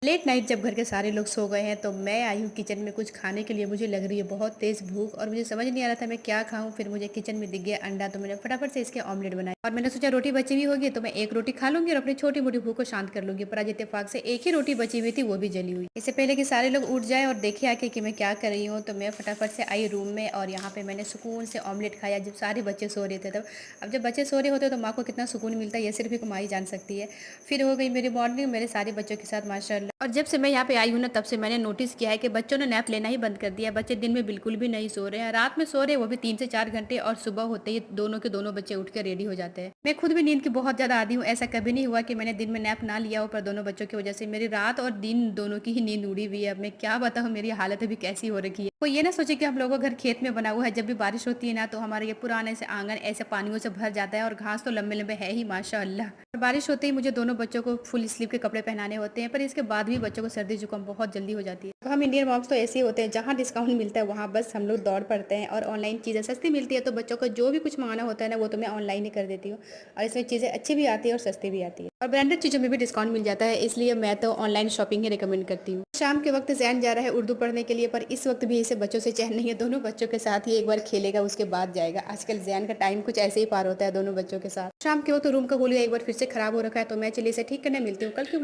Late night जब घर के सारे लोग सो गए हैं तो मैं आई हूँ किचन में कुछ खाने के लिए। मुझे लग रही है बहुत तेज़ भूख और मुझे समझ नहीं आ रहा था मैं क्या खाऊं। फिर मुझे किचन में दिख गया अंडा, तो मैंने फटाफट से इसके ऑमलेट बनाए और मैंने सोचा रोटी बची हुई होगी तो मैं एक रोटी खा लूंगी और अपनी छोटी मोटी भूख को शांत कर लूंगी। पर आज इत्तेफाक से एक ही रोटी बची हुई थी, वो भी जली हुई। इससे पहले कि सारे लोग उठ जाए और देखे आके कि मैं क्या कर रही हूँ, तो मैं फटाफट से आई रूम में और यहाँ पे मैंने सुकून से ऑमलेट खाया जब सारे बच्चे सो रहे थे तब। अब जब बच्चे सो रहे होते हैं तो माँ को कितना सुकून मिलता है, ये सिर्फ एक माँ ही जान सकती है। फिर हो गई मेरी मॉर्निंग मेरे सारे बच्चों के साथ माशाल्लाह। और जब से मैं यहाँ पे आई हूँ ना, तब से मैंने नोटिस किया है कि बच्चों ने नैप लेना ही बंद कर दिया है। बच्चे दिन में बिल्कुल भी नहीं सो रहे हैं, रात में सो रहे हैं वो भी 3 से 4 घंटे, और सुबह होते ही दोनों के दोनों बच्चे उठ कर रेडी हो जाते हैं। मैं खुद भी नींद की बहुत ज्यादा आदी हूँ, ऐसा कभी नहीं हुआ कि मैंने दिन में नैप ना लिया हो, पर दोनों बच्चों की वजह से मेरी रात और दिन दोनों की ही नींद उड़ी हुई है। अब मैं क्या बताऊँ मेरी हालत अभी कैसी हो रखी है। वो ये ना सोचे कि हम लोगों का घर खेत में बना हुआ है, जब भी बारिश होती है ना तो हमारे ये पुराने से आंगन ऐसे पानियों से भर जाता है और घास तो लंबे लंबे है ही माशाअल्लाह। बारिश होते ही मुझे दोनों बच्चों को फुल स्लीव के कपड़े पहनाने होते हैं, पर इसके बाद भी बच्चों को सर्दी जुकाम बहुत जल्दी हो जाती है। तो हम इंडियन मॉम्स तो ऐसे ही होते हैं, जहाँ डिस्काउंट मिलता है वहाँ बस हम लोग दौड़ पड़ते हैं। और ऑनलाइन चीज़ें सस्ती मिलती है तो बच्चों को जो भी कुछ मंगाना होता है ना वो तो मैं ऑनलाइन ही कर देती हूँ। और इसमें चीज़ें अच्छी भी आती है और सस्ती भी आती है और ब्रांडेड चीज़ों में भी डिस्काउंट मिल जाता है, इसलिए मैं तो ऑनलाइन शॉपिंग ही रिकमेंड करती हूँ। शाम के वक्त जैन जा रहा है उर्दू पढ़ने के लिए, पर इस वक्त भी इसे बच्चों से चैन नहीं है। दोनों बच्चों के साथ ही एक बार खेलेगा, उसके बाद जाएगा। आजकल जैन का टाइम कुछ ऐसे ही पार होता है दोनों बच्चों के साथ। शाम के वक्त रूम का होलिया एक बार फिर से खराब हो रखा है, तो मैं चलिए इसे ठीक करने मिलती हूँ कल के